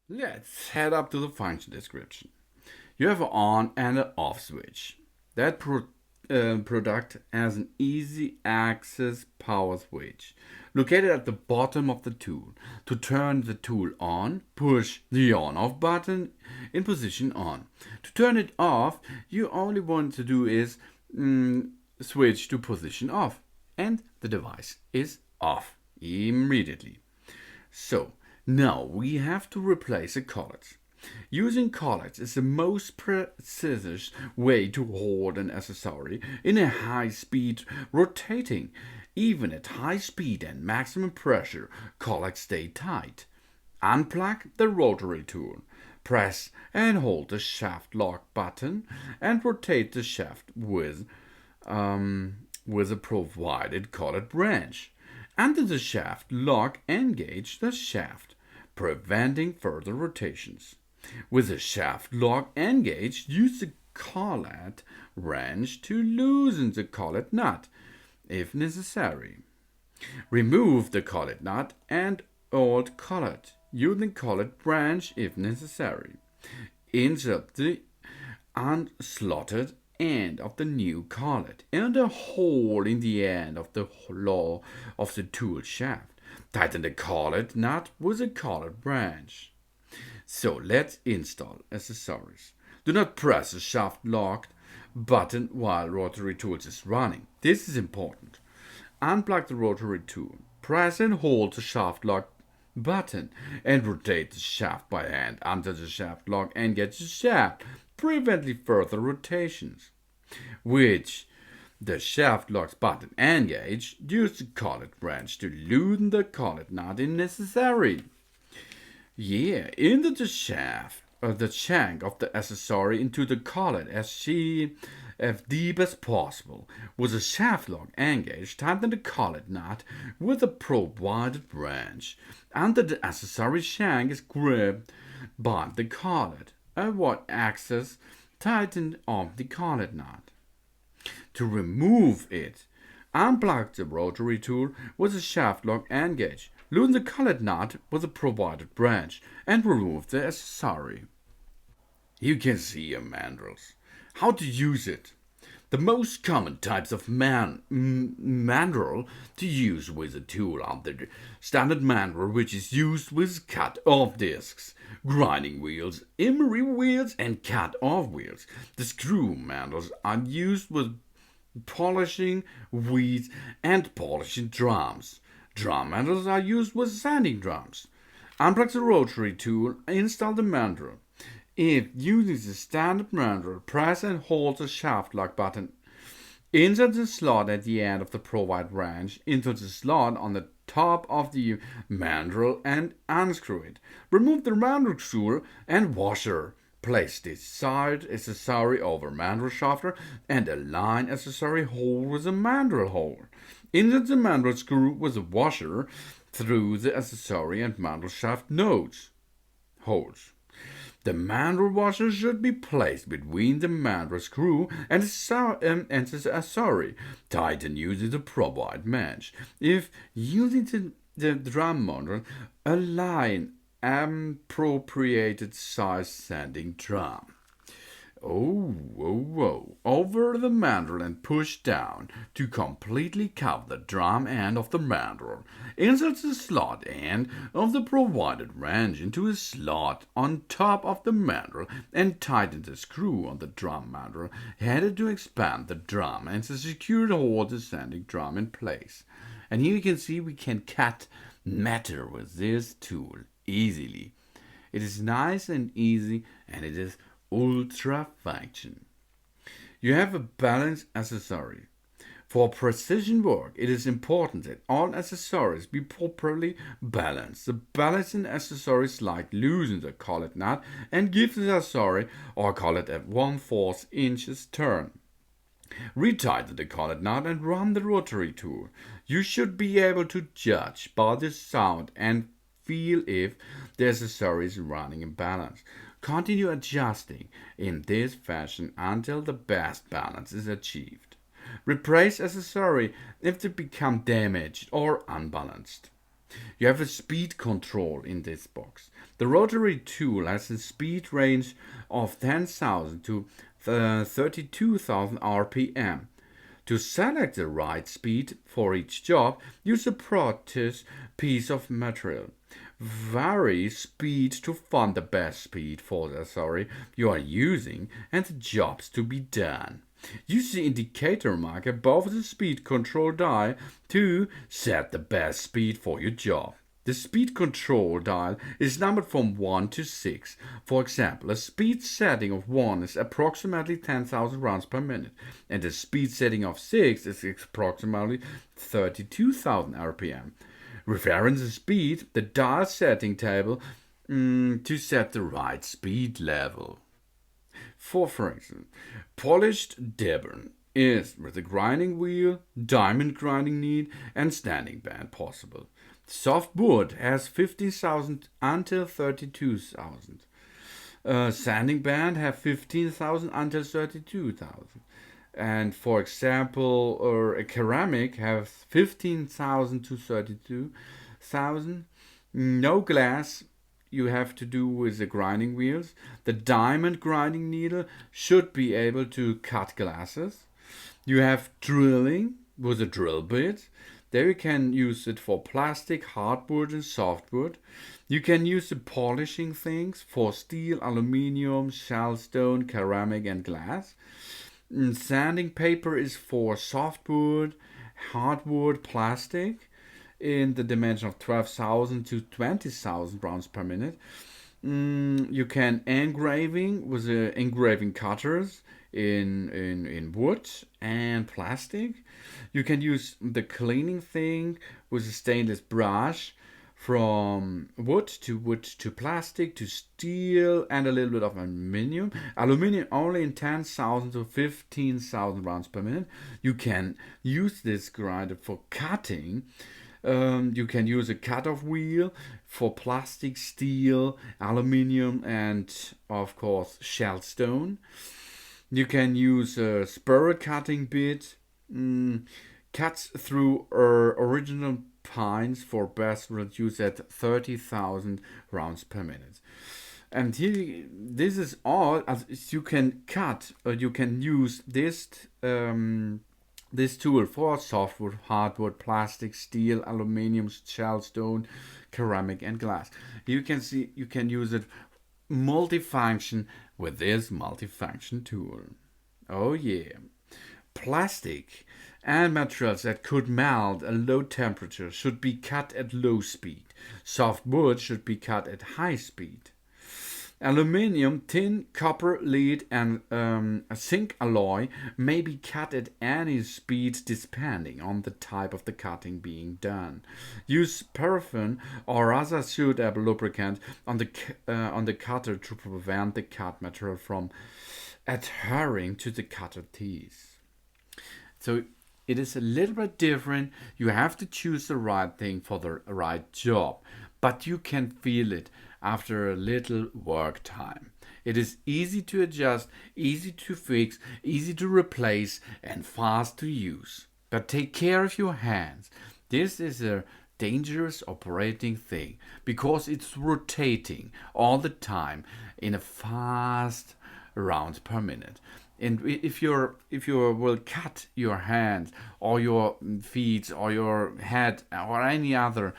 Let's head up to the function description. You have an on and an off switch. That product has an easy access power switch located at the bottom of the tool. To turn the tool on, push the on off button in position on. To turn it off, you only want to do is switch to position off, and the device is off immediately. So now we have to replace a collet. Using collets is the most precise way to hold an accessory in a high speed rotating. Even at high speed and maximum pressure, collets stay tight. Unplug the rotary tool. Press and hold the shaft lock button and rotate the shaft with a provided collet branch. Under the shaft lock, engage the shaft, preventing further rotations. With the shaft lock engaged, use the collet wrench to loosen the collet nut, if necessary. Remove the collet nut and old collet, using collet branch if necessary. Insert the unslotted end of the new collet and a hole in the end of the law of the tool shaft. Tighten the collet nut with a collet branch. So let's install accessories. Do not press the shaft lock button while rotary tools is running. This is important. Unplug the rotary tool. Press and hold the shaft lock button and rotate the shaft by hand until the shaft lock engages the shaft, preventing further rotations. Which the shaft lock's button engaged, use the collet wrench to loosen the collet nut if necessary. Into the shaft, the shank of the accessory into the collet as deep as possible. With the shaft lock engaged, tighten the collet nut with the provided wrench. Under the accessory shank is gripped by the collet. Avoid access, tighten off the collet nut. To remove it, unplug the rotary tool with the shaft lock engaged. Loosen the collet nut with the provided branch and remove the accessory. You can see your mandrels. How to use it. The most common types of mandrel to use with a tool are the standard mandrel, which is used with cut-off discs, grinding wheels, emery wheels, and cut-off wheels. The screw mandrels are used with polishing wheels and polishing drums. Drum mandrels are used with sanding drums. Unplug the rotary tool, install the mandrel. If using the standard mandrel, press and hold the shaft lock button. Insert the slot at the end of the provided wrench into the slot on the top of the mandrel and unscrew it. Remove the mandrel tool and washer. Place the side accessory over mandrel shafter and align accessory hole with the mandrel hole. Insert the mandrel screw with the washer through the accessory and mandrel shaft holes. The mandrel washer should be placed between the mandrel screw and the accessory. Tighten using the provided mesh. If using the drum mandrel, align appropriated size sanding drum. Over the mandrel and push down to completely cover the drum end of the mandrel. Insert the slot end of the provided wrench into a slot on top of the mandrel and tighten the screw on the drum mandrel headed to expand the drum and to secure to hold the sanding drum in place. And here you can see we can cut matter with this tool easily. It is nice and easy, and it is ultra function. You have a balanced accessory. For precision work, it is important that all accessories be properly balanced. The balancing accessories like loosen the collet nut and give the accessory or collet a 1/4 inches turn. Retighten the collet nut and run the rotary tool. You should be able to judge by the sound and feel if the accessory is running in balance. Continue adjusting in this fashion until the best balance is achieved. Replace accessory if they become damaged or unbalanced. You have a speed control in this box. The Rotary tool has a speed range of 10,000 to 32,000 RPM. To select the right speed for each job, use a practice piece of material. Vary speed to find the best speed for the you are using and the jobs to be done. Use the indicator mark above the speed control dial to set the best speed for your job. The speed control dial is numbered from 1 to 6. For example, a speed setting of 1 is approximately 10,000 rounds per minute, and a speed setting of 6 is approximately 32,000 RPM. Reference the speed, the dial setting table, to set the right speed level. For instance, polished debon is with a grinding wheel, diamond grinding needle, and standing band possible. Soft wood has 15,000 until 32,000. Sanding band have 15,000 until 32,000. And for example, a ceramic has 15,000 to 32,000. No glass you have to do with the grinding wheels. The diamond grinding needle should be able to cut glasses. You have drilling with a drill bit. There you can use it for plastic, hardwood, and softwood. You can use the polishing things for steel, aluminium, shellstone, ceramic, and glass. Sanding paper is for softwood, hardwood, plastic in the dimension of 12,000 to 20,000 rounds per minute. You can engraving with the engraving cutters in wood and plastic. You can use the cleaning thing with a stainless brush from wood to plastic to steel and a little bit of aluminium. Aluminium only in 10,000 to 15,000 rounds per minute. You can use this grinder for cutting. You can use a cut-off wheel for plastic, steel, aluminium, and of course shellstone. You can use a spiral cutting bit, cuts through original pines for best reduced at 30,000 rounds per minute. And here, this is all as you can cut, or you can use this this tool for softwood, hardwood, plastic, steel, aluminium, shellstone, ceramic, and glass. You can see you can use it multifunction with this multifunction tool. Oh yeah. Plastic and materials that could melt at low temperature should be cut at low speed. Soft wood should be cut at high speed. Aluminium, tin, copper, lead, and a zinc alloy may be cut at any speed depending on the type of the cutting being done. Use paraffin or other suitable lubricant on the cutter to prevent the cut material from adhering to the cutter teeth. So it is a little bit different. You have to choose the right thing for the right job, but you can feel it after a little work time. It is easy to adjust, easy to fix, easy to replace, and fast to use. But take care of your hands. This is a dangerous operating thing because it's rotating all the time in a fast rounds per minute. And if you will cut your hand or your feet or your head or any other,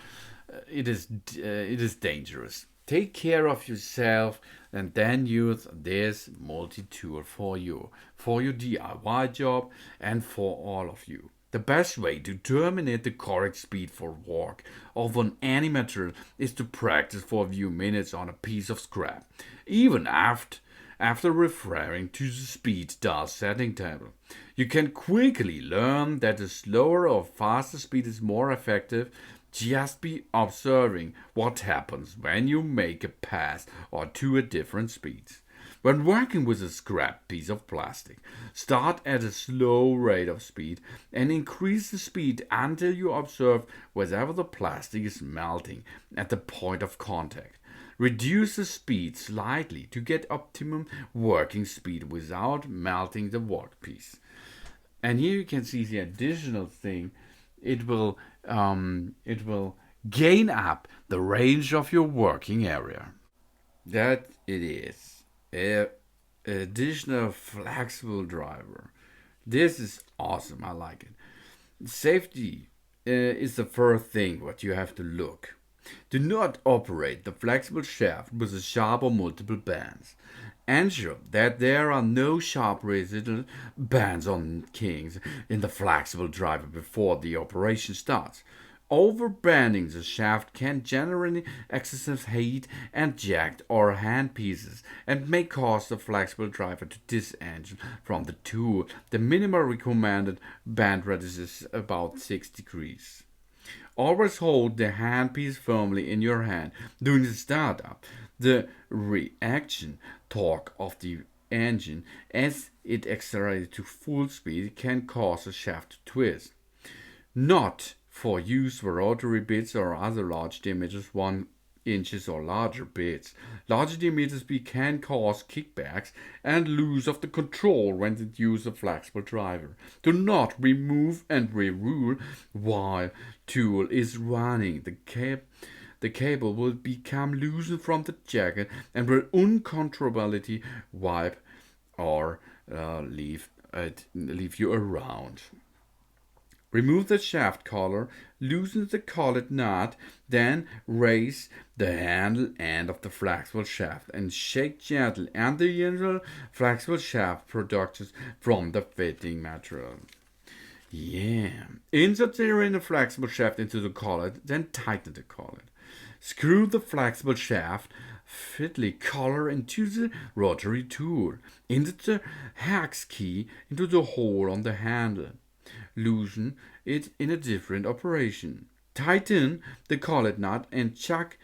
it is dangerous. Take care of yourself and then use this multi-tool for your DIY job and for all of you. The best way to terminate the correct speed for work of on any material is to practice for a few minutes on a piece of scrap, even after referring to the speed dial setting table. You can quickly learn that a slower or faster speed is more effective. Just be observing what happens when you make a pass or two at different speeds. When working with a scrap piece of plastic, start at a slow rate of speed and increase the speed until you observe whether the plastic is melting at the point of contact. Reduce the speed slightly to get optimum working speed without melting the workpiece. And here you can see the additional thing. It will gain up the range of your working area. That it is. A additional flexible driver. This is awesome. I like it. Safety is the first thing what you have to look. Do not operate the flexible shaft with a sharp or multiple bands. Ensure that there are no sharp residual bands on kings in the flexible driver before the operation starts. Overbanding the shaft can generate excessive heat and jagged or hand pieces and may cause the flexible driver to disengage from the tool. The minimal recommended band radius is about 6 degrees. Always hold the handpiece firmly in your hand during the startup. The reaction torque of the engine as it accelerates to full speed can cause the shaft to twist. Not for use for rotary bits or other large diameters 1 inches or larger bits. Larger diameters can cause kickbacks and lose of the control when you use a flexible driver. Do not remove and re-roll while tool is running. The cable will become loosened from the jacket and will uncontrollably wipe or leave you around. Remove the shaft collar, loosen the collet nut, then raise the handle end of the flexible shaft and shake gently and the usual flexible shaft produces from the fitting material. Insert the inner flexible shaft into the collet, then tighten the collet. Screw the flexible shaft fitly collar into the rotary tool. Insert the hex key into the hole on the handle. Loosen it in a different operation. Tighten the collet nut and check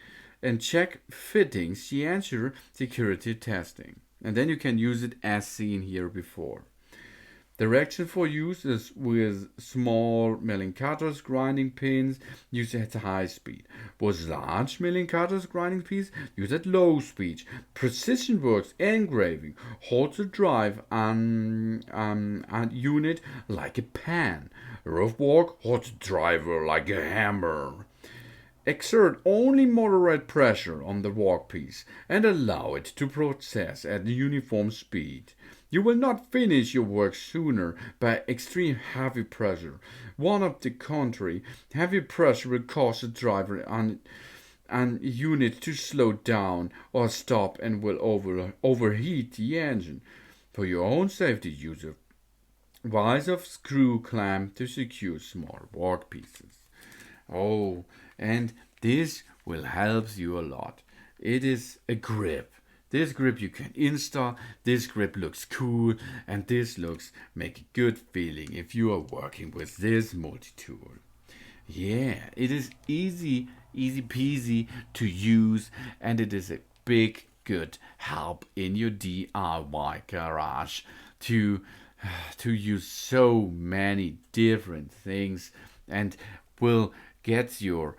fittings to ensure security testing. And then you can use it as seen here before. Direction for use is with small milling cutters, grinding pins, use at high speed. With large milling cutters, grinding pins, use at low speed. Precision works engraving holds the drive unit like a pan. Rough work holds the driver like a hammer. Exert only moderate pressure on the workpiece and allow it to process at a uniform speed. You will not finish your work sooner by extreme heavy pressure. On the contrary, heavy pressure will cause the driver and unit to slow down or stop and will overheat the engine. For your own safety, use a vise of screw clamp to secure small workpieces. Oh, and this will help you a lot. It is a grip. This grip you can install. This grip looks cool, and this make a good feeling if you are working with this multi-tool. Yeah, it is easy peasy to use, and it is a big good help in your DIY garage to use so many different things and will get your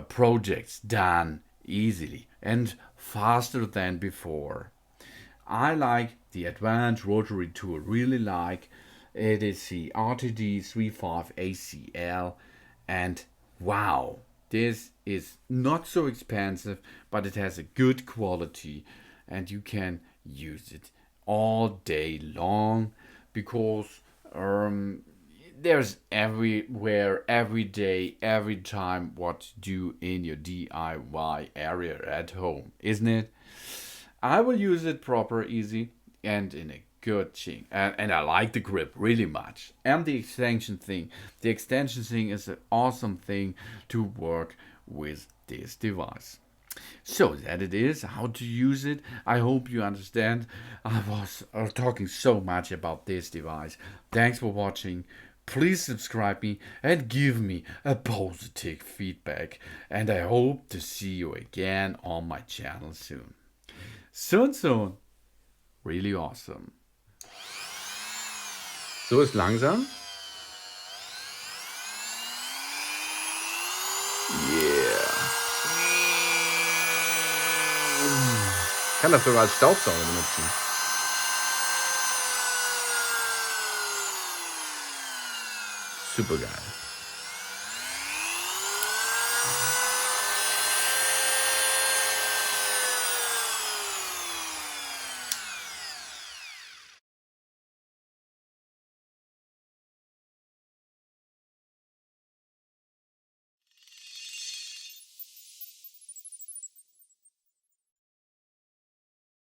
projects done easily and faster than before. I like the advanced rotary tool, really like it is the RTD35ACL, and wow, this is not so expensive, but it has a good quality and you can use it all day long because there's everywhere, every day, every time what to do in your DIY area at home, isn't it? I will use it proper, easy, and in a good thing. And I like the grip really much. And the extension thing. The extension thing is an awesome thing to work with this device. So that it is, how to use it. I hope you understand. I was talking so much about this device. Thanks for watching. Please subscribe me and give me a positive feedback. And I hope to see you again on my channel soon. Soon. Really awesome. So ist langsam. Ich kann das sogar als Staubsauger benutzen. Super geil.